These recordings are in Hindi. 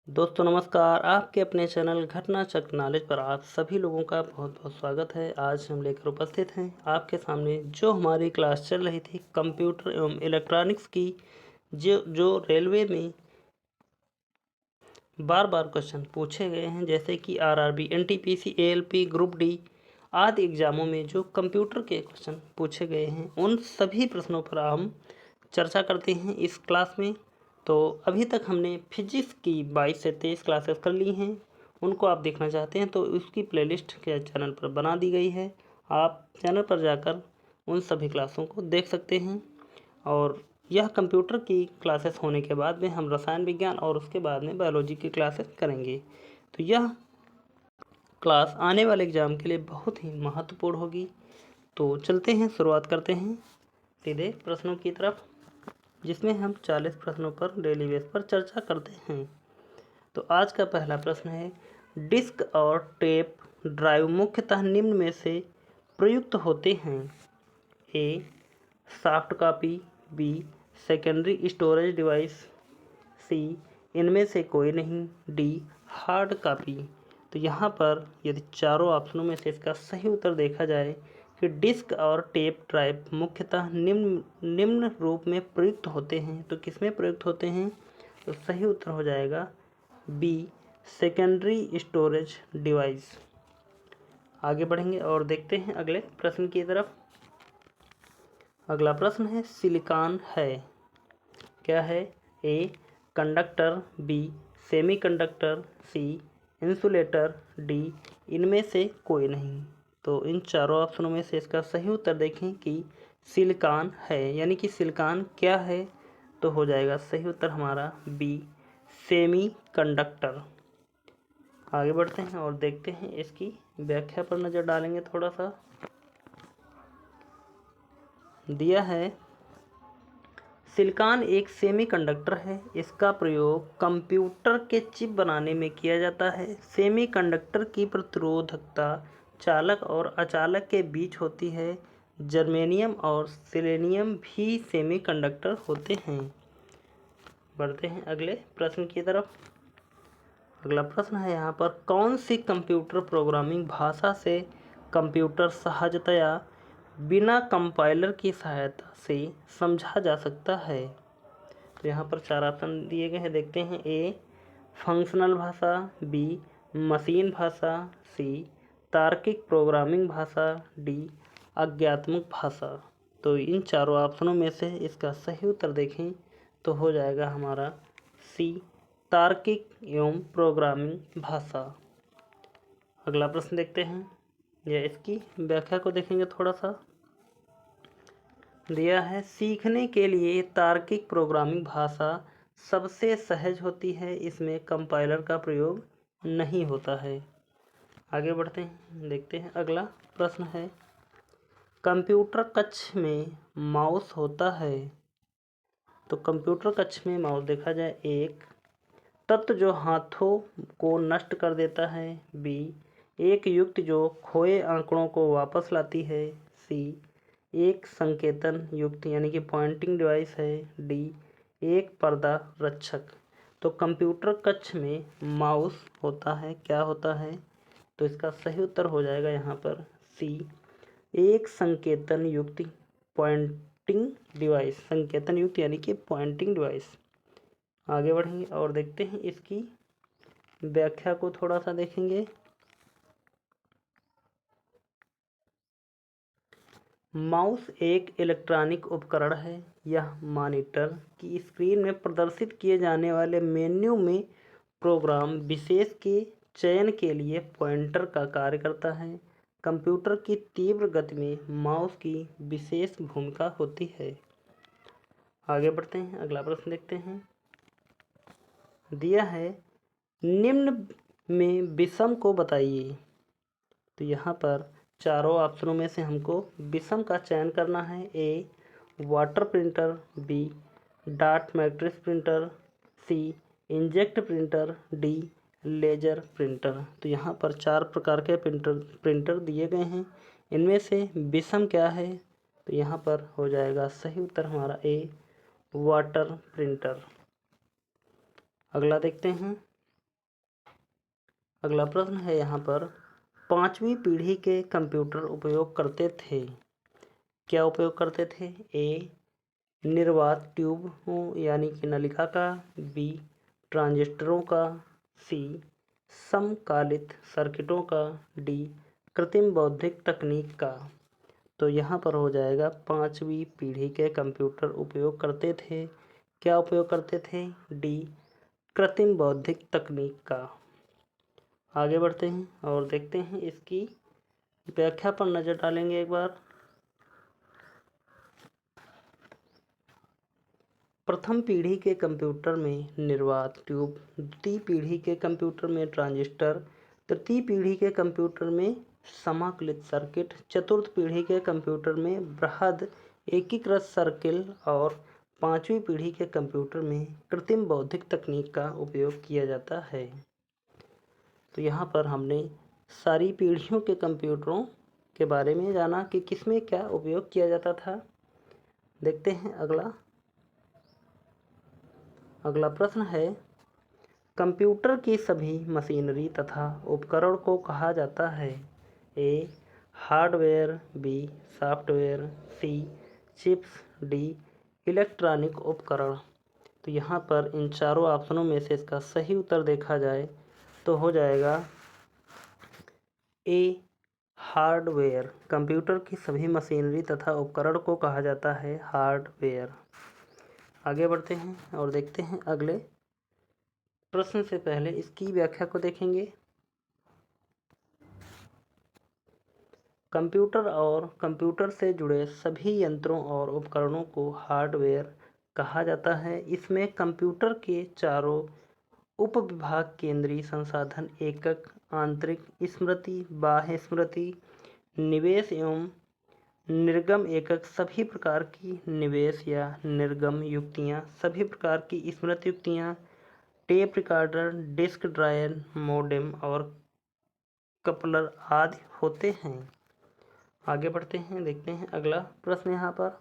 दोस्तों नमस्कार। आपके अपने चैनल घटना चक्र नॉलेज पर आप सभी लोगों का बहुत बहुत स्वागत है। आज हम लेकर उपस्थित हैं आपके सामने जो हमारी क्लास चल रही थी कंप्यूटर एवं इलेक्ट्रॉनिक्स की, जो रेलवे में बार बार क्वेश्चन पूछे गए हैं, जैसे कि RRB, NTPC, ALP, group D आदि एग्जामों में जो कंप्यूटर के क्वेश्चन पूछे गए हैं, उन सभी प्रश्नों पर हम चर्चा करते हैं इस क्लास में। तो अभी तक हमने फिजिक्स की 22 से 23 क्लासेस कर ली हैं। उनको आप देखना चाहते हैं तो उसकी प्लेलिस्ट के चैनल पर बना दी गई है। आप चैनल पर जाकर उन सभी क्लासों को देख सकते हैं। और यह कंप्यूटर की क्लासेस होने के बाद में हम रसायन विज्ञान और उसके बाद में बायोलॉजी की क्लासेस करेंगे। तो यह क्लास आने वाले एग्ज़ाम के लिए बहुत ही महत्वपूर्ण होगी। तो चलते हैं, शुरुआत करते हैं सीधे प्रश्नों की तरफ, जिसमें हम 40 प्रश्नों पर डेली बेस पर चर्चा करते हैं। तो आज का पहला प्रश्न है, डिस्क और टेप ड्राइव मुख्यतः निम्न में से प्रयुक्त होते हैं। A soft copy, B secondary storage device, C इनमें से कोई नहीं, डी हार्ड कॉपी। तो यहाँ पर यदि चारों ऑप्शनों में से इसका सही उत्तर देखा जाए कि डिस्क और टेप ड्राइव मुख्यतः निम्न रूप में प्रयुक्त होते हैं, तो किसमें प्रयुक्त होते हैं? तो सही उत्तर हो जाएगा बी सेकेंडरी स्टोरेज डिवाइस। आगे बढ़ेंगे और देखते हैं अगले प्रश्न की तरफ। अगला प्रश्न है, सिलिकॉन है क्या है? A conductor, B semiconductor, C insulator, D इनमें से कोई नहीं। तो इन चारों ऑप्शनों में से इसका सही उत्तर देखें कि सिलिकॉन है, यानी कि सिलिकॉन क्या है? तो हो जाएगा सही उत्तर हमारा बी सेमीकंडक्टर। आगे बढ़ते हैं और देखते हैं, इसकी व्याख्या पर नज़र डालेंगे थोड़ा सा। दिया है, सिलिकॉन एक सेमीकंडक्टर है। इसका प्रयोग कंप्यूटर के चिप बनाने में किया जाता है। सेमीकंडक्टर की प्रतिरोधकता चालक और अचालक के बीच होती है। जर्मेनियम और सिलेनियम भी सेमीकंडक्टर होते हैं। बढ़ते हैं अगले प्रश्न की तरफ। अगला प्रश्न है यहाँ पर, कौन सी कंप्यूटर प्रोग्रामिंग भाषा से कंप्यूटर सहजतया बिना कंपाइलर की सहायता से समझा जा सकता है? तो यहाँ पर चार ऑप्शन दिए गए हैं, देखते हैं। ए फंक्शनल भाषा, बी मशीन भाषा, सी तार्किक प्रोग्रामिंग भाषा, डी अज्ञात्मक भाषा। तो इन चारों ऑप्शनों में से इसका सही उत्तर देखें तो हो जाएगा हमारा सी तार्किक एवं प्रोग्रामिंग भाषा। अगला प्रश्न देखते हैं, यह इसकी व्याख्या को देखेंगे थोड़ा सा। दिया है, सीखने के लिए तार्किक प्रोग्रामिंग भाषा सबसे सहज होती है। इसमें कंपाइलर का प्रयोग नहीं होता है। आगे बढ़ते हैं, देखते हैं अगला प्रश्न है, कंप्यूटर कक्ष में माउस होता है। तो कंप्यूटर कक्ष में माउस देखा जाए, एक तत्व जो हाथों को नष्ट कर देता है, बी एक युक्ति जो खोए आंकड़ों को वापस लाती है, सी एक संकेतन युक्ति यानी कि पॉइंटिंग डिवाइस है, डी एक पर्दा रक्षक। तो कंप्यूटर कक्ष में माउस होता है, क्या होता है? तो इसका सही उत्तर हो जाएगा यहाँ पर सी एक संकेतन युक्ति पॉइंटिंग डिवाइस। संकेतन युक्त यानी कि पॉइंटिंग डिवाइस। आगे बढ़ेंगे और देखते हैं, इसकी व्याख्या को थोड़ा सा देखेंगे। माउस एक इलेक्ट्रॉनिक उपकरण है। यह मॉनिटर की स्क्रीन में प्रदर्शित किए जाने वाले मेन्यू में प्रोग्राम विशेष के चयन के लिए पॉइंटर का कार्य करता है। कंप्यूटर की तीव्र गति में माउस की विशेष भूमिका होती है। आगे बढ़ते हैं, अगला प्रश्न देखते हैं। दिया है, निम्न में विषम को बताइए। तो यहाँ पर चारों ऑप्शनों में से हमको विषम का चयन करना है। A water printer, B dot matrix printer, C inkjet printer, D laser printer. तो यहाँ पर चार प्रकार के प्रिंटर दिए गए हैं। इनमें से विषम क्या है? तो यहाँ पर हो जाएगा सही उत्तर हमारा ए वाटर प्रिंटर। अगला देखते हैं, अगला प्रश्न है यहाँ पर, 5वीं पीढ़ी के कंप्यूटर उपयोग करते थे। क्या उपयोग करते थे? ए, निर्वात ट्यूब यानी कि नलिका का। बी, ट्रांजिस्टरों का। सी, समकालित सर्किटों का। डी, कृत्रिम बौद्धिक तकनीक का। तो यहाँ पर हो जाएगा 5वीं पीढ़ी के कंप्यूटर उपयोग करते थे। क्या उपयोग करते थे? डी, कृत्रिम बौद्धिक तकनीक का। आगे बढ़ते हैं और देखते हैं इसकी व्याख्या पर नज़र डालेंगे एक बार। प्रथम पीढ़ी के कंप्यूटर में निर्वात ट्यूब, द्वितीय पीढ़ी के कंप्यूटर में ट्रांजिस्टर, तृतीय पीढ़ी के कंप्यूटर में समाकलित सर्किट, चतुर्थ पीढ़ी के कंप्यूटर में बृहद एकीकृत सर्किल और 5वीं पीढ़ी के कंप्यूटर में कृत्रिम बौद्धिक तकनीक का उपयोग किया जाता है। तो यहाँ पर हमने सारी पीढ़ियों के कंप्यूटरों के बारे में जाना कि किसमें क्या उपयोग किया जाता था। देखते हैं अगला प्रश्न है, कंप्यूटर की सभी मशीनरी तथा उपकरण को कहा जाता है। A, hardware. B, software. C, chips. D, electronic उपकरण। तो यहाँ पर इन चारों ऑप्शनों में से इसका सही उत्तर देखा जाए तो हो जाएगा ए, हार्डवेयर। कंप्यूटर की सभी मशीनरी तथा उपकरण को कहा जाता है हार्डवेयर। आगे बढ़ते हैं और देखते हैं अगले प्रश्न से पहले इसकी व्याख्या को देखेंगे। कंप्यूटर और कंप्यूटर से जुड़े सभी यंत्रों और उपकरणों को हार्डवेयर कहा जाता है। इसमें कंप्यूटर के चारों उपविभाग केंद्रीय संसाधन एकक, आंतरिक स्मृति, बाह्य स्मृति, निवेश एवं निर्गम एकक, सभी प्रकार की निवेश या निर्गम युक्तियाँ, सभी प्रकार की स्मृति युक्तियाँ, tape recorder, disk drive, modem और कपलर आदि होते हैं। आगे बढ़ते हैं, देखते हैं अगला प्रश्न। यहाँ पर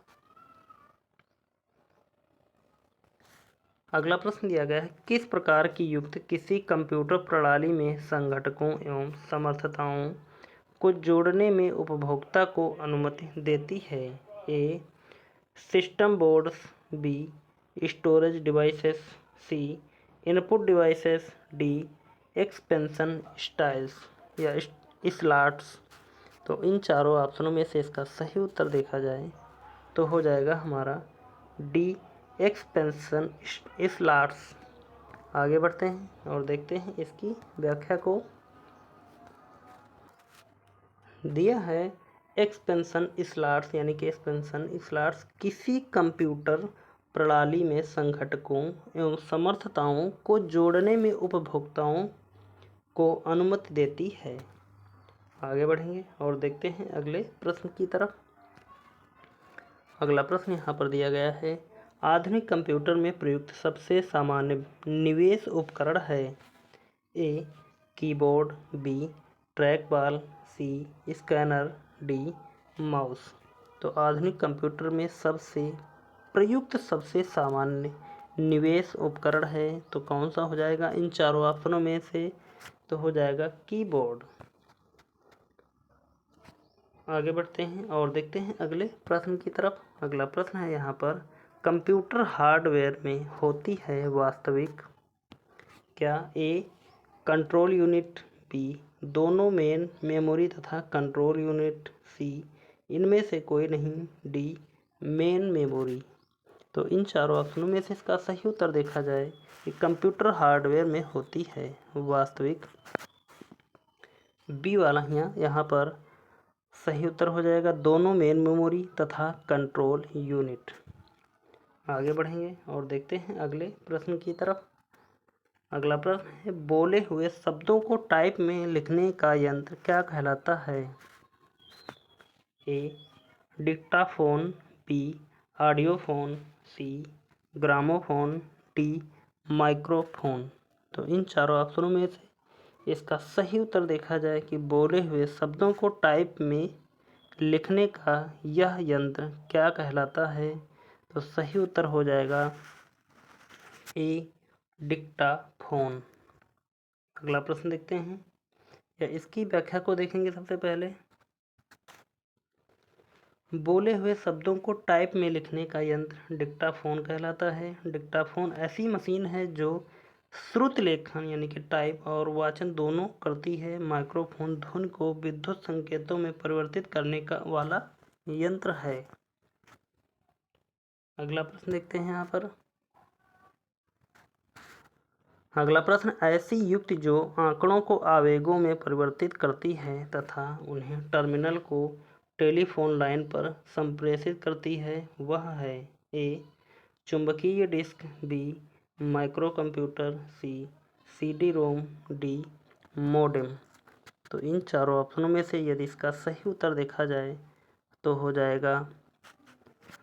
अगला प्रश्न दिया गया है, किस प्रकार की युक्त किसी कंप्यूटर प्रणाली में संघटकों एवं समर्थताओं को जोड़ने में उपभोक्ता को अनुमति देती है? A, system boards. B, storage devices. C, input devices. D, expansion styles या स्लॉट्स। तो इन चारों ऑप्शनों में से इसका सही उत्तर देखा जाए तो हो जाएगा हमारा डी, एक्सपेंशन स्लॉट्स। आगे बढ़ते हैं और देखते हैं इसकी व्याख्या को। दिया है एक्सपेंशन स्लॉट्स यानी कि एक्सपेंशन स्लॉट्स किसी कंप्यूटर प्रणाली में संघटकों एवं समर्थताओं को जोड़ने में उपभोक्ताओं को अनुमति देती है। आगे बढ़ेंगे और देखते हैं अगले प्रश्न की तरफ। अगला प्रश्न यहाँ पर दिया गया है, आधुनिक कंप्यूटर में प्रयुक्त सबसे सामान्य निवेश उपकरण है। A, keyboard. B, track ball. C, scanner. D, mouse. तो आधुनिक कंप्यूटर में सबसे प्रयुक्त सबसे सामान्य निवेश उपकरण है तो कौन सा हो जाएगा इन चारों ऑप्शनों में से? तो हो जाएगा कीबोर्ड। आगे बढ़ते हैं और देखते हैं अगले प्रश्न की तरफ। अगला प्रश्न है यहाँ पर, कंप्यूटर हार्डवेयर में होती है वास्तविक क्या? ए, कंट्रोल यूनिट। बी, दोनों मेन मेमोरी तथा कंट्रोल यूनिट। सी, इनमें से कोई नहीं। D, main memory. तो इन चारों ऑप्शनों में से इसका सही उत्तर देखा जाए कि कंप्यूटर हार्डवेयर में होती है वास्तविक। बी वाला यहाँ पर सही उत्तर हो जाएगा दोनों मेन मेमोरी तथा कंट्रोल यूनिट। आगे बढ़ेंगे और देखते हैं अगले प्रश्न की तरफ। अगला प्रश्न है, बोले हुए शब्दों को टाइप में लिखने का यंत्र क्या कहलाता है? A, dictaphone. B, audiophone. C, gramophone. D, microphone. तो इन चारों ऑप्शनों में से इसका सही उत्तर देखा जाए कि बोले हुए शब्दों को टाइप में लिखने का यह यंत्र क्या कहलाता है? तो सही उत्तर हो जाएगा ए, डिक्टाफोन। अगला प्रश्न देखते हैं। या इसकी व्याख्या को देखेंगे। सबसे पहले बोले हुए शब्दों को टाइप में लिखने का यंत्र डिक्टाफोन कहलाता है। डिक्टाफोन ऐसी मशीन है जो श्रुत लेखन यानी कि टाइप और वाचन दोनों करती है। माइक्रोफोन ध्वनि को विद्युत संकेतों में परिवर्तित करने का वाला यंत्र है। अगला प्रश्न देखते हैं यहाँ पर। अगला प्रश्न, ऐसी युक्ति जो आंकड़ों को आवेगों में परिवर्तित करती है तथा उन्हें टर्मिनल को टेलीफोन लाइन पर संप्रेषित करती है वह है। ए चुंबकीय डिस्क, बी माइक्रो कंप्यूटर, सी सीडी रोम, डी मॉडेम। तो इन चारों ऑप्शनों में से यदि इसका सही उत्तर देखा जाए तो हो जाएगा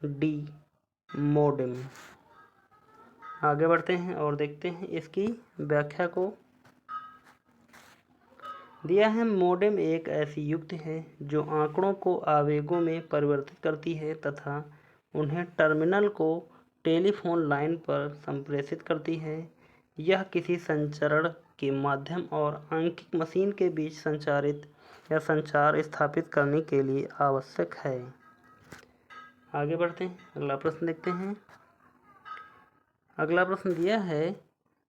डी मॉडेम। आगे बढ़ते हैं और देखते हैं इसकी व्याख्या को। दिया है, मॉडेम एक ऐसी युक्ति है जो आंकड़ों को आवेगों में परिवर्तित करती है तथा उन्हें टर्मिनल को टेलीफोन लाइन पर संप्रेषित करती है। यह किसी संचरण के माध्यम और आंकिक मशीन के बीच संचार स्थापित करने के लिए आवश्यक है। आगे बढ़ते हैं, अगला प्रश्न देखते हैं। अगला प्रश्न दिया है,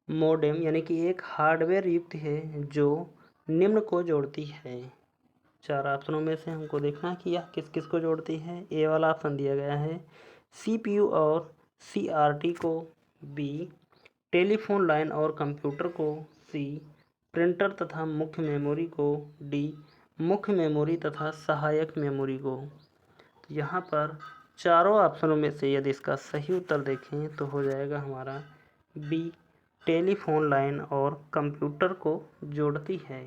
मॉडेम यानी कि एक हार्डवेयर युक्त है जो निम्न को जोड़ती है। चार ऑप्शनों में से हमको देखना है कि यह किस किस को जोड़ती है। ए वाला ऑप्शन दिया गया है सीपीयू और सीआरटी को, बी टेलीफोन लाइन और कंप्यूटर को, सी प्रिंटर तथा मुख्य मेमोरी को, डी मुख्य मेमोरी तथा सहायक मेमोरी को। तो यहाँ पर चारों ऑप्शनों में से यदि इसका सही उत्तर देखें तो हो जाएगा हमारा बी टेलीफोन लाइन और कंप्यूटर को जोड़ती है।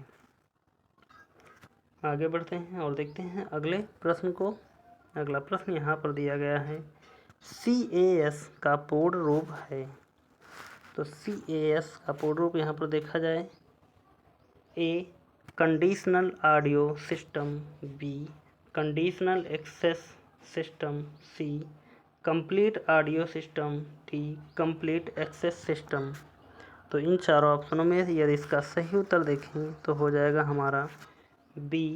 आगे बढ़ते हैं और देखते हैं अगले प्रश्न को। अगला प्रश्न यहाँ पर दिया गया है, CAS का पूर्ण रूप है। तो CAS का पूर्ण रूप यहाँ पर देखा जाए, A conditional audio system, B conditional access system, C complete audio system, D complete access system. तो इन चारों ऑप्शनों में यदि इसका सही उत्तर देखें तो हो जाएगा हमारा B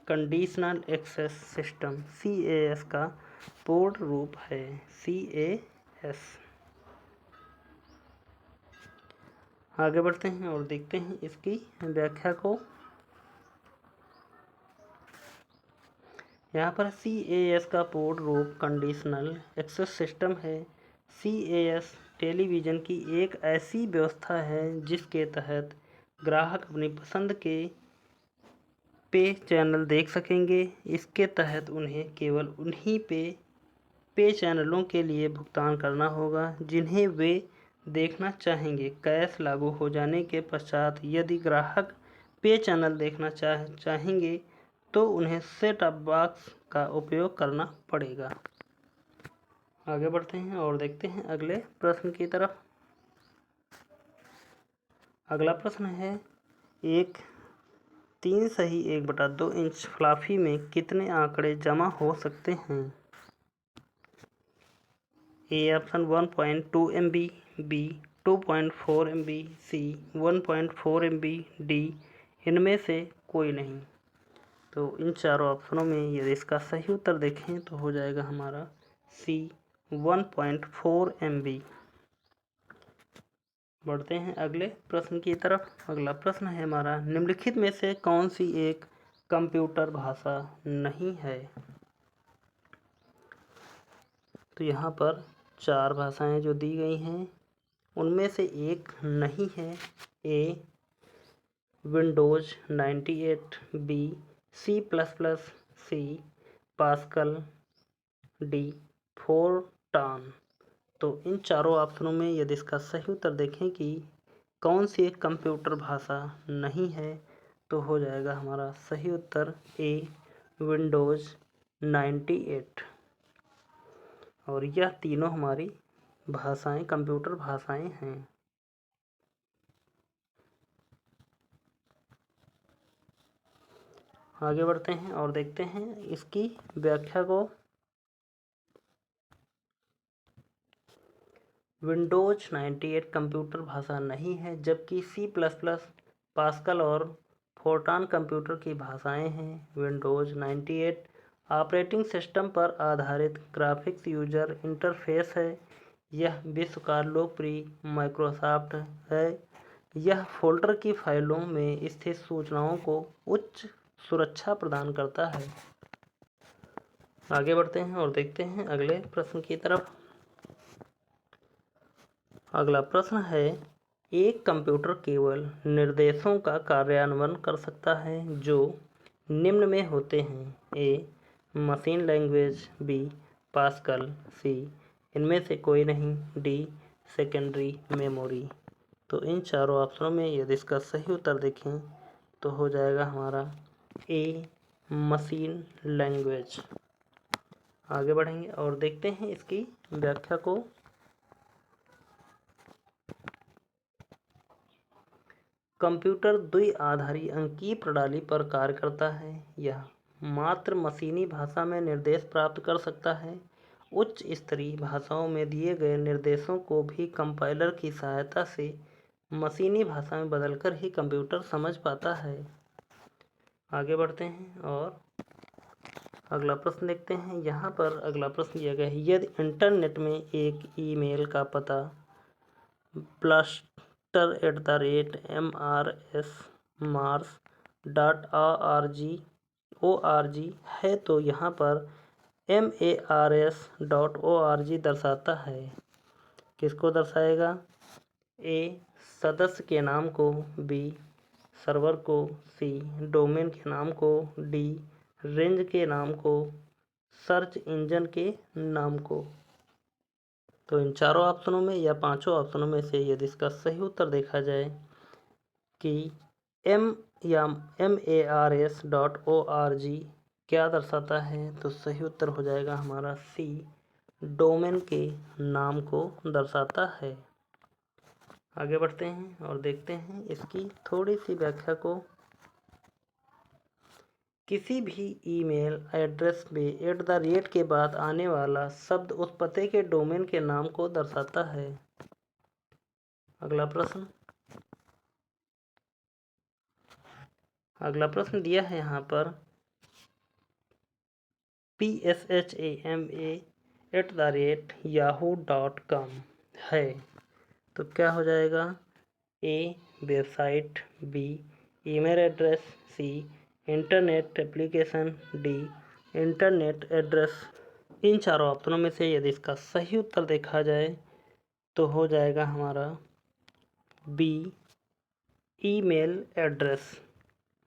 conditional access system. CAS का पूर्ण रूप है CAS। आगे बढ़ते हैं और देखते हैं इसकी व्याख्या को। यहाँ पर CAS का पूर्ण रूप कंडीशनल एक्सेस सिस्टम है। CAS टेलीविज़न की एक ऐसी व्यवस्था है जिसके तहत ग्राहक अपनी पसंद के पे चैनल देख सकेंगे। इसके तहत उन्हें केवल उन्हीं पे चैनलों के लिए भुगतान करना होगा जिन्हें वे देखना चाहेंगे। कैश लागू हो जाने के पश्चात यदि ग्राहक पे चैनल देखना चाहेंगे तो उन्हें सेट टॉप बॉक्स का उपयोग करना पड़ेगा। आगे बढ़ते हैं और देखते हैं अगले प्रश्न की तरफ। अगला प्रश्न है, एक 3 सही 1/2 इंच फ्लॉपी में कितने आंकड़े जमा हो सकते हैं। A option 1.2 MB, B 2.4 MB, C 1.4 MB, D इनमें से कोई नहीं। तो इन चारों ऑप्शनों में यदि इसका सही उत्तर देखें तो हो जाएगा हमारा सी 1.4 MB। बढ़ते हैं अगले प्रश्न की तरफ। अगला प्रश्न है हमारा, निम्नलिखित में से कौन सी एक कंप्यूटर भाषा नहीं है। तो यहाँ पर 4 भाषाएं जो दी गई हैं उनमें से एक नहीं है। ए विंडोज 98, बी C++, सी पास्कल, डी फोरट्रान। तो इन चारों ऑप्शनों में यदि इसका सही उत्तर देखें कि कौन सी एक कंप्यूटर भाषा नहीं है तो हो जाएगा हमारा सही उत्तर ए विंडोज 98। और यह तीनों हमारी भाषाएं कंप्यूटर भाषाएं हैं। आगे बढ़ते हैं और देखते हैं इसकी व्याख्या को। विंडोज 98 कंप्यूटर भाषा नहीं है, जबकि C++, पास्कल और फोर्ट्रान कंप्यूटर की भाषाएं हैं। विंडोज़ 98 ऑपरेटिंग सिस्टम पर आधारित ग्राफिक्स यूजर इंटरफेस है। यह विश्व का लोकप्रिय माइक्रोसॉफ्ट है। यह फ़ोल्डर की फाइलों में स्थित सूचनाओं को उच्च सुरक्षा प्रदान करता है। आगे बढ़ते हैं और देखते हैं अगले प्रश्न की तरफ। अगला प्रश्न है, एक कंप्यूटर केवल निर्देशों का कार्यान्वयन कर सकता है जो निम्न में होते हैं। ए मशीन लैंग्वेज, बी पास्कल, सी इनमें से कोई नहीं, डी सेकेंडरी मेमोरी। तो इन चारों ऑप्शनों में यदि इसका सही उत्तर देखें तो हो जाएगा हमारा ए मशीन लैंग्वेज। आगे बढ़ेंगे और देखते हैं इसकी व्याख्या को। कंप्यूटर द्विआधारी अंकीय प्रणाली पर कार्य करता है। यह मात्र मशीनी भाषा में निर्देश प्राप्त कर सकता है। उच्च स्तरीय भाषाओं में दिए गए निर्देशों को भी कंपाइलर की सहायता से मशीनी भाषा में बदलकर ही कंप्यूटर समझ पाता है। आगे बढ़ते हैं और अगला प्रश्न देखते हैं। यहाँ पर अगला प्रश्न दिया गया है, यदि इंटरनेट में एक ईमेल का पता blaster@mars.org है तो यहाँ पर mars.org दर्शाता है। किसको दर्शाएगा? ए सदस्य के नाम को, बी सर्वर को, सी डोमेन के नाम को, डी रेंज के नाम को, सर्च इंजन के नाम को। तो इन चारों ऑप्शनों में या पांचों ऑप्शनों में से यदि इसका सही उत्तर देखा जाए कि MARS.org क्या दर्शाता है तो सही उत्तर हो जाएगा हमारा सी डोमेन के नाम को दर्शाता है। आगे बढ़ते हैं और देखते हैं इसकी थोड़ी सी व्याख्या को। किसी भी ईमेल एड्रेस में @ के बाद आने वाला शब्द उस पते के डोमेन के नाम को दर्शाता है। अगला प्रश्न दिया है यहाँ पर PSHAMA@yahoo.com है तो क्या हो जाएगा? A website, B email address, C internet application, D internet address. इन चारों ऑप्शनों में से यदि इसका सही उत्तर देखा जाए तो हो जाएगा हमारा बी ईमेल एड्रेस।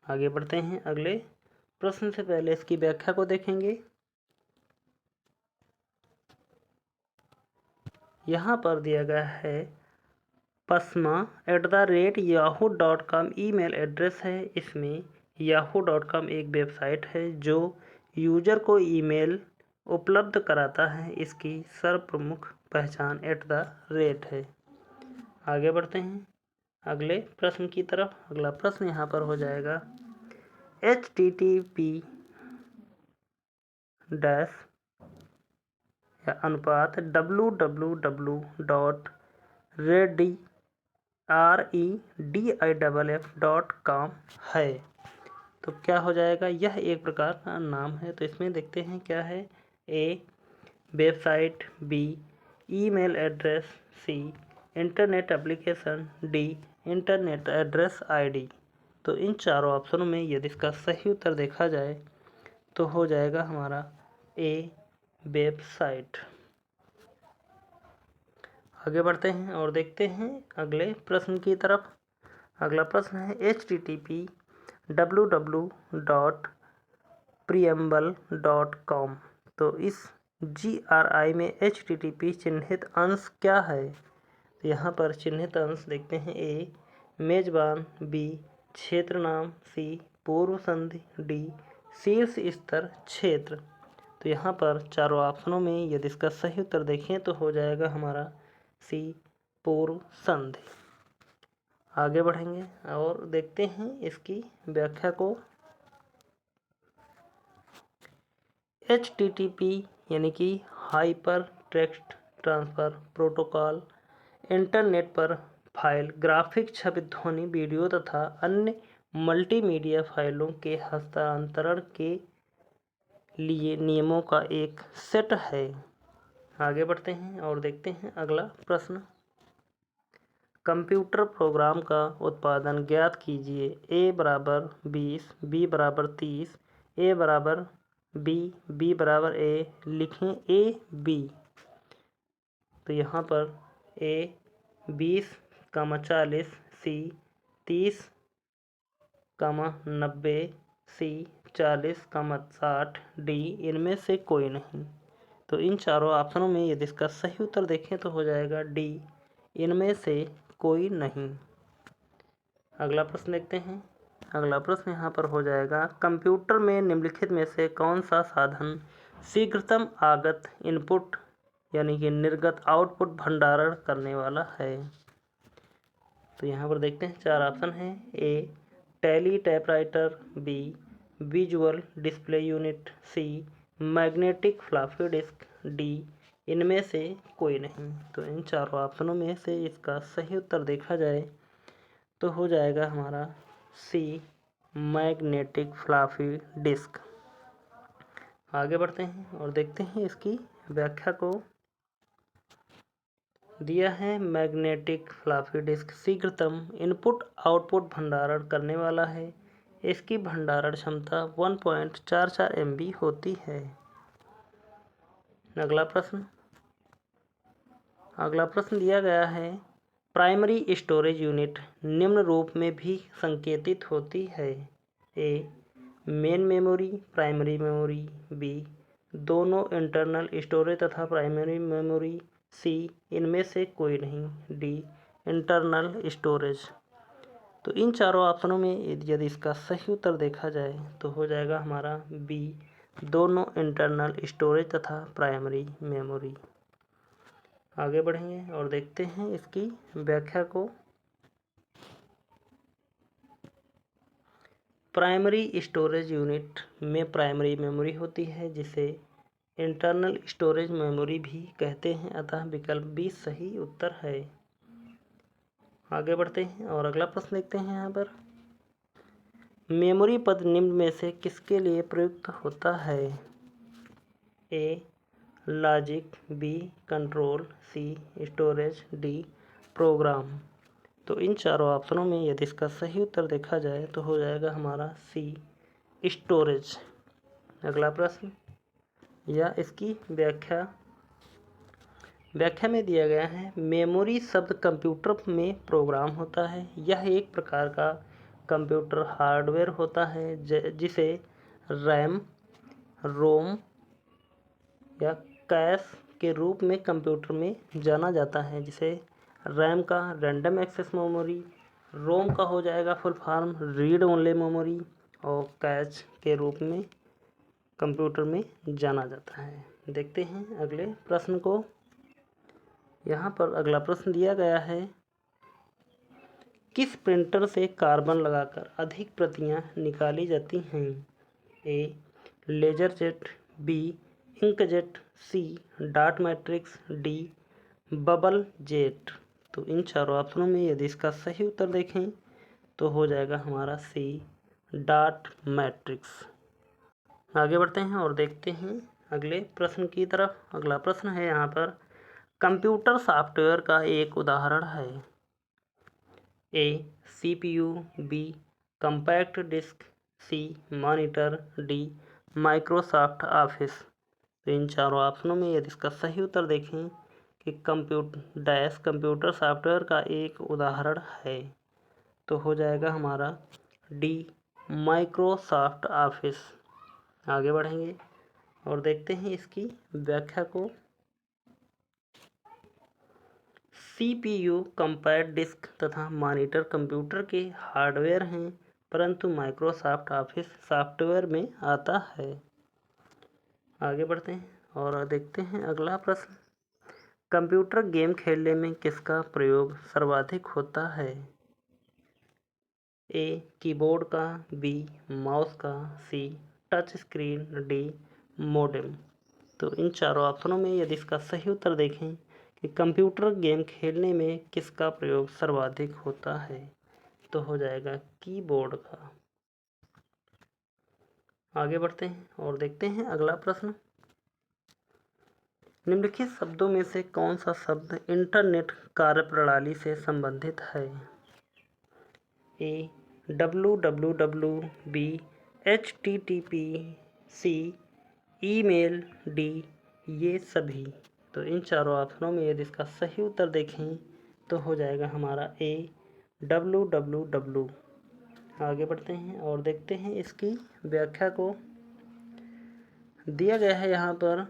आगे बढ़ते हैं अगले प्रश्न से पहले इसकी व्याख्या को देखेंगे। यहाँ पर दिया गया है pasma@yahoo.com ईमेल एड्रेस है। इसमें yahoo.com एक वेबसाइट है जो यूजर को ईमेल उपलब्ध कराता है। इसकी सर्वप्रमुख पहचान @ है। आगे बढ़ते हैं अगले प्रश्न की तरफ। अगला प्रश्न यहाँ पर हो जाएगा http www.rediff.com है तो क्या हो जाएगा? यह एक प्रकार का नाम है तो इसमें देखते हैं क्या है। A website, B email address, C internet application, D internet address ID. तो इन चारों ऑप्शनों में यदि इसका सही उत्तर देखा जाए तो हो जाएगा हमारा ए वेबसाइट। आगे बढ़ते हैं और देखते हैं अगले प्रश्न की तरफ। अगला प्रश्न है http www.preamble.com तो इस GRI में http चिन्हित अंश क्या है? तो यहाँ पर चिन्हित अंश देखते हैं। ए मेजबान, बी क्षेत्र नाम, सी पूर्व संधि, डी शीर्ष स्तर क्षेत्र। तो यहाँ पर चारों ऑप्शनों में यदि इसका सही उत्तर देखें तो हो जाएगा हमारा सी पूर्व संधि। आगे बढ़ेंगे और देखते हैं इसकी व्याख्या को। HTTP यानी कि hyper text transfer protocol internet पर फाइल, ग्राफिक, छवि, ध्वनि, वीडियो तथा अन्य मल्टीमीडिया फाइलों के हस्तांतरण के लिए नियमों का एक सेट है। आगे बढ़ते हैं और देखते हैं अगला प्रश्न। कंप्यूटर प्रोग्राम का उत्पादन ज्ञात कीजिए। ए बराबर 20, बी बराबर 30, ए बराबर बी बराबर ए। लिखें ए बी। तो यहाँ पर ए 20, 40, सी 30, 90, सी 40, 60, डी इनमें से कोई नहीं। तो इन चारों ऑप्शनों में यदि इसका सही उत्तर देखें तो हो जाएगा डी, इनमें से कोई नहीं। अगला प्रश्न देखते हैं। अगला प्रश्न यहाँ पर हो जाएगा, कंप्यूटर में निम्नलिखित में से कौन सा साधन शीघ्रतम आगत इनपुट यानी कि निर्गत आउटपुट भंडारण करने वाला है। तो यहाँ पर देखते हैं चार ऑप्शन हैं। A tally typewriter, B visual display unit, C magnetic floppy disk, D इनमें से कोई नहीं। तो इन चारों ऑप्शनों में से इसका सही उत्तर देखा जाए तो हो जाएगा हमारा सी मैग्नेटिक फ्लॉपी डिस्क। आगे बढ़ते हैं और देखते हैं इसकी व्याख्या को। दिया है मैग्नेटिक फ्लॉपी डिस्क शीघ्रतम इनपुट आउटपुट भंडारण करने वाला है। इसकी भंडारण क्षमता 1.44 MB होती है। अगला प्रश्न दिया गया है, प्राइमरी स्टोरेज यूनिट निम्न रूप में भी संकेतित होती है। A main memory, primary memory, B दोनों इंटरनल स्टोरेज तथा प्राइमरी मेमोरी, सी इनमें से कोई नहीं, डी इंटरनल स्टोरेज। तो इन चारों ऑप्शनों में यदि इसका सही उत्तर देखा जाए तो हो जाएगा हमारा बी दोनों इंटरनल स्टोरेज तथा प्राइमरी मेमोरी। आगे बढ़ेंगे और देखते हैं इसकी व्याख्या को। प्राइमरी स्टोरेज यूनिट में प्राइमरी मेमोरी होती है जिसे इंटरनल स्टोरेज मेमोरी भी कहते हैं, अतः विकल्प बी सही उत्तर है। आगे बढ़ते हैं और अगला प्रश्न देखते हैं। यहाँ पर मेमोरी पद निम्न में से किसके लिए प्रयुक्त होता है। ए लॉजिक, बी कंट्रोल, सी स्टोरेज, डी प्रोग्राम। तो इन चारों ऑप्शनों में यदि इसका सही उत्तर देखा जाए तो हो जाएगा हमारा सी स्टोरेज। अगला प्रश्न या इसकी व्याख्या में दिया गया है, मेमोरी शब्द कंप्यूटर में प्रोग्राम होता है। यह एक प्रकार का कंप्यूटर हार्डवेयर होता है जिसे रैम, रोम या कैश के रूप में कंप्यूटर में जाना जाता है। जिसे रैम का रैंडम एक्सेस मेमोरी, रोम का हो जाएगा full form read only memory और कैश के रूप में कंप्यूटर में जाना जाता है। देखते हैं अगले प्रश्न को। यहाँ पर अगला प्रश्न दिया गया है, किस प्रिंटर से कार्बन लगाकर अधिक प्रतियां निकाली जाती हैं। A laserjet, B inkjet, C dot matrix, D bubble jet. तो इन चारों ऑप्शनों में यदि इसका सही उत्तर देखें तो हो जाएगा हमारा सी डॉट मैट्रिक्स। आगे बढ़ते हैं और देखते हैं अगले प्रश्न की तरफ। अगला प्रश्न है यहाँ पर, कंप्यूटर सॉफ्टवेयर का एक उदाहरण है। ए CPU, बी कंपैक्ट डिस्क, सी मॉनिटर, डी माइक्रोसॉफ्ट ऑफिस। तो इन चारों ऑप्शनों में यदि इसका सही उत्तर देखें कि कंप्यूटर सॉफ्टवेयर का एक उदाहरण है तो हो जाएगा हमारा डी माइक्रोसॉफ्ट ऑफिस। आगे बढ़ेंगे और देखते हैं इसकी व्याख्या को। CPU कंपैक्ट डिस्क तथा मॉनिटर कंप्यूटर के हार्डवेयर हैं परंतु माइक्रोसॉफ्ट ऑफिस सॉफ्टवेयर में आता है। आगे बढ़ते हैं और देखते हैं अगला प्रश्न, कंप्यूटर गेम खेलने में किसका प्रयोग सर्वाधिक होता है। ए कीबोर्ड का, बी माउस का, सी टच स्क्रीन, डी मोडेम। तो इन चारों ऑप्शनों में यदि इसका सही उत्तर देखें कि कंप्यूटर गेम खेलने में किसका प्रयोग सर्वाधिक होता है तो हो जाएगा कीबोर्ड का। आगे बढ़ते हैं और देखते हैं अगला प्रश्न। निम्नलिखित शब्दों में से कौन सा शब्द इंटरनेट कार्यप्रणाली से संबंधित है? A www, B HTTPC, email, D ये सभी। तो इन चारों ऑप्शनों में यदि इसका सही उत्तर देखें तो हो जाएगा हमारा ए www। आगे बढ़ते हैं और देखते हैं इसकी व्याख्या को। दिया गया है यहाँ पर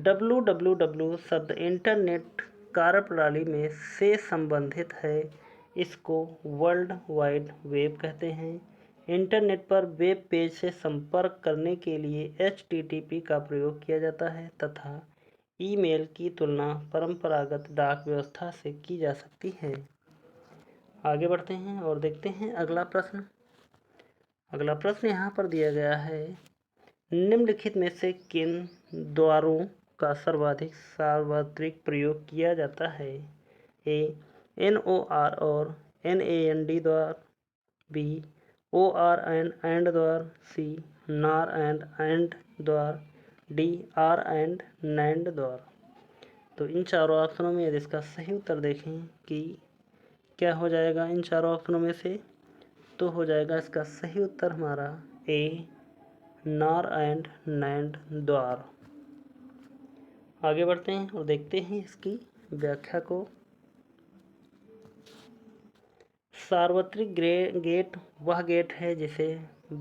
www शब्द इंटरनेट कार्यप्रणाली में से संबंधित है। इसको वर्ल्ड वाइड वेब कहते हैं। इंटरनेट पर वेब पेज से संपर्क करने के लिए HTTP का प्रयोग किया जाता है तथा ईमेल की तुलना परंपरागत डाक व्यवस्था से की जा सकती है। आगे बढ़ते हैं और देखते हैं अगला प्रश्न। अगला प्रश्न यहाँ पर दिया गया है, निम्नलिखित में से किन द्वारों का सर्वाधिक सार्वत्रिक प्रयोग किया जाता है? ए NOR और NAND द्वार, बी OR एंड द्वार, सी NOR एंड द्वार, डी OR एंड NAND द्वार। तो इन चारों ऑप्शनों में यदि इसका सही उत्तर देखें कि क्या हो जाएगा इन चारों ऑप्शनों में से, तो हो जाएगा इसका सही उत्तर हमारा ए NOR एंड NAND द्वार। आगे बढ़ते हैं और देखते हैं इसकी व्याख्या को। सार्वत्रिक गेट वह गेट है जिसे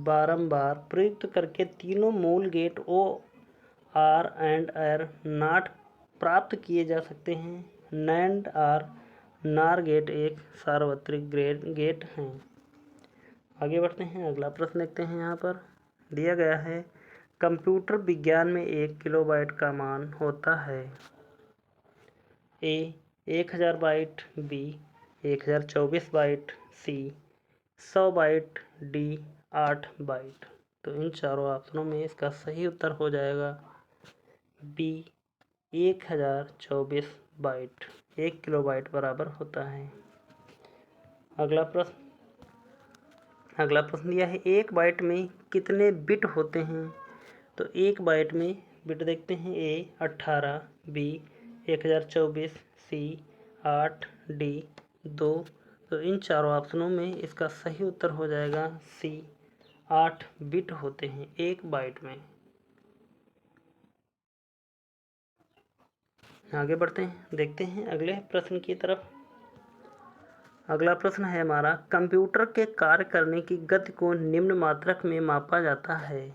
बारंबार प्रयुक्त करके तीनों मूल gate OR and AR not प्राप्त किए जा सकते हैं। NAND और NOR गेट एक सार्वत्रिक गेट हैं। आगे बढ़ते हैं अगला प्रश्न देखते हैं। यहाँ पर दिया गया है, कंप्यूटर विज्ञान में 1 किलोबाइट का मान होता है? ए 1000 बाइट, बी 1024 बाइट, सी 100 बाइट, डी 8 बाइट। तो इन चारों ऑप्शनों में इसका सही उत्तर हो जाएगा बी 1024 बाइट। 1 किलोबाइट बराबर होता है। अगला प्रश्न दिया है, एक बाइट में कितने बिट होते हैं? तो एक बाइट में बिट देखते हैं, ए 18, बी 1024, सी 8, डी 2। तो इन चारों ऑप्शनों में इसका सही उत्तर हो जाएगा सी 8 बिट होते हैं एक बाइट में। आगे बढ़ते हैं, देखते हैं अगले प्रश्न की तरफ। अगला प्रश्न है हमारा, कंप्यूटर के कार्य करने की गति को निम्न मात्रक में मापा जाता है?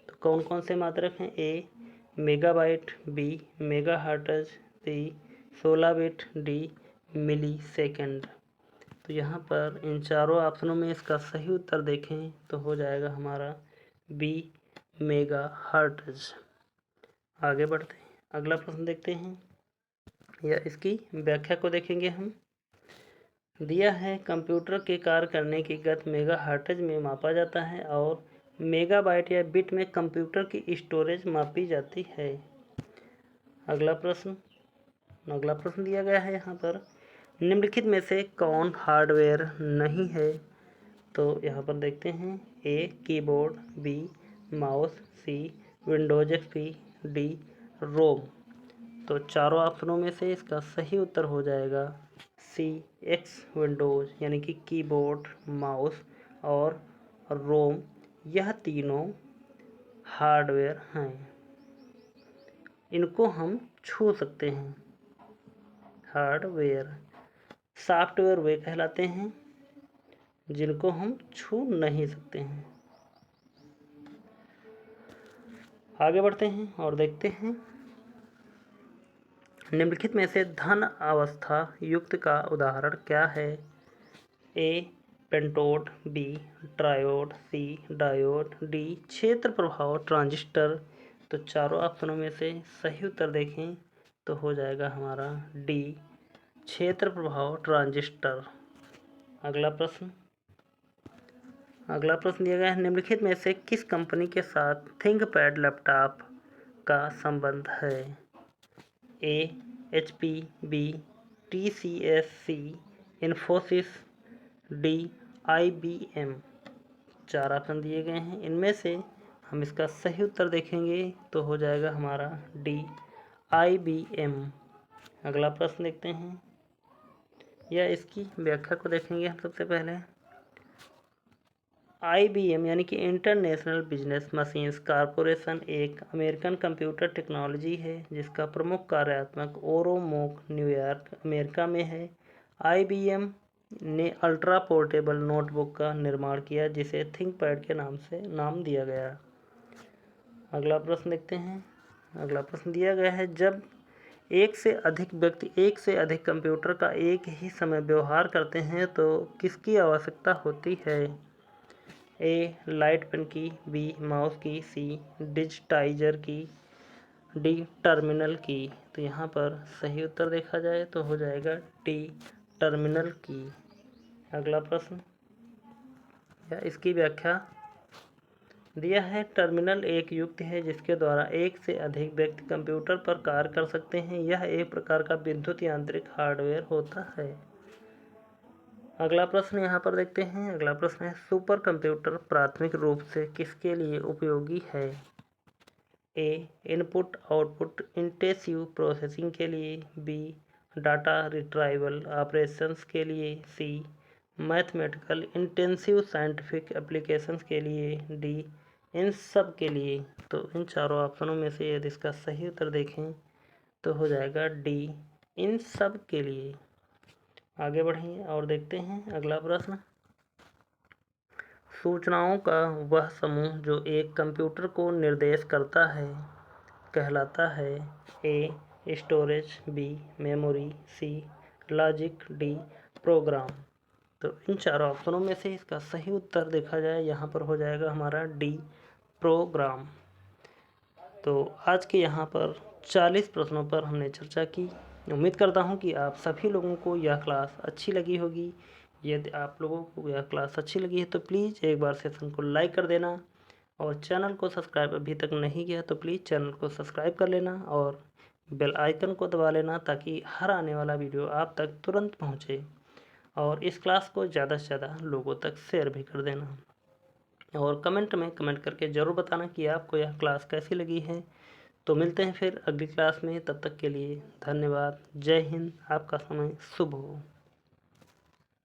तो कौन कौन से मात्रक हैं? ए मेगाबाइट, बी मेगाहर्ट्ज, सी 16 बिट, डी मिली सेकेंड। तो यहाँ पर इन चारों ऑप्शनों में इसका सही उत्तर देखें तो हो जाएगा हमारा बी मेगाहर्ट्ज। आगे बढ़ते हैं, अगला प्रश्न देखते हैं या इसकी व्याख्या को देखेंगे हम। दिया है, कंप्यूटर के कार्य करने की गति मेगाहर्ट्ज में मापा जाता है और मेगाबाइट या बिट में कंप्यूटर की स्टोरेज मापी जाती है। अगला प्रश्न दिया गया है यहाँ पर, निम्नलिखित में से कौन हार्डवेयर नहीं है? तो यहाँ पर देखते हैं, ए कीबोर्ड, बी माउस, सी विंडोज XP, डी रोम। तो चारों ऑप्शनों में से इसका सही उत्तर हो जाएगा सी X विंडोज, यानी कि कीबोर्ड, माउस और रोम, यह तीनों हार्डवेयर हैं। इनको हम छू सकते हैं। हार्डवेयर। सॉफ्टवेयर वे कहलाते हैं जिनको हम छू नहीं सकते हैं। आगे बढ़ते हैं और देखते हैं, निम्नलिखित में से धन अवस्था युक्त का उदाहरण क्या है? ए पेंटोड, बी ट्रायोड, सी डायोड, डी क्षेत्र प्रभाव ट्रांजिस्टर। तो चारों ऑप्शनों में से सही उत्तर देखें तो हो जाएगा हमारा डी क्षेत्र प्रभाव ट्रांजिस्टर। अगला प्रश्न दिया गया है, निम्नलिखित में से किस कंपनी के साथ थिंकपैड लैपटॉप का संबंध है? ए HP, बी TCS, सी इन्फोसिस, डी IBM। 4 ऑप्शन दिए गए हैं, इनमें से हम इसका सही उत्तर देखेंगे तो हो जाएगा हमारा डी IBM। अगला प्रश्न देखते हैं या इसकी व्याख्या को देखेंगे हम सबसे पहले। IBM यानी कि इंटरनेशनल बिजनेस मशीन्स कॉरपोरेशन एक अमेरिकन कंप्यूटर टेक्नोलॉजी है जिसका प्रमुख कार्यात्मक ओरोमोक न्यूयॉर्क अमेरिका में है। IBM ने अल्ट्रा पोर्टेबल नोटबुक का निर्माण किया जिसे थिंकपैड के नाम से नाम दिया गया। अगला प्रश्न देखते हैं। अगला प्रश्न दिया गया है, जब एक से अधिक व्यक्ति एक से अधिक कंप्यूटर का एक ही समय व्यवहार करते हैं तो किसकी आवश्यकता होती है? ए लाइट पेन की, बी माउस की, सी डिजिटाइजर की, डी टर्मिनल की। तो यहाँ पर सही उत्तर देखा जाए तो हो जाएगा डी टर्मिनल की। अगला प्रश्न या इसकी व्याख्या दिया है, टर्मिनल एक युक्ति है जिसके द्वारा एक से अधिक व्यक्ति कंप्यूटर पर कार्य कर सकते हैं। यह एक प्रकार का विद्युत यांत्रिक हार्डवेयर होता है। अगला प्रश्न यहाँ पर देखते हैं। अगला प्रश्न है, सुपर कंप्यूटर प्राथमिक रूप से किसके लिए उपयोगी है? ए इनपुट आउटपुट इंटेंसिव प्रोसेसिंग के लिए, बी डाटा रिट्राइवल ऑपरेशंस के लिए, सी मैथमेटिकल इंटेंसिव साइंटिफिक एप्लीकेशंस के लिए, डी इन सब के लिए। तो इन चारों ऑप्शनों में से यदि इसका सही उत्तर देखें तो हो जाएगा डी इन सब के लिए। आगे बढ़ेंगे और देखते हैं अगला प्रश्न। सूचनाओं का वह समूह जो एक कंप्यूटर को निर्देश करता है कहलाता है? A storage, B memory, C logic, D program. तो इन चारों ऑप्शनों में से इसका सही उत्तर देखा जाए यहाँ पर हो जाएगा हमारा डी प्रोग्राम। तो आज के यहाँ पर 40 प्रश्नों पर हमने चर्चा की। उम्मीद करता हूँ कि आप सभी लोगों को यह क्लास अच्छी लगी होगी। यदि आप लोगों को यह क्लास अच्छी लगी है तो प्लीज़ एक बार सेशन को लाइक कर देना और चैनल को सब्सक्राइब अभी तक नहीं किया तो प्लीज़ चैनल को सब्सक्राइब कर लेना और बेल आइकन को दबा लेना ताकि हर आने वाला वीडियो आप तक तुरंत पहुँचे। और इस क्लास को ज़्यादा से ज़्यादा लोगों तक शेयर भी कर देना और कमेंट में कमेंट करके ज़रूर बताना कि आपको यह क्लास कैसी लगी है। तो मिलते हैं फिर अगली क्लास में, तब तक के लिए धन्यवाद। जय हिंद। आपका समय शुभ हो।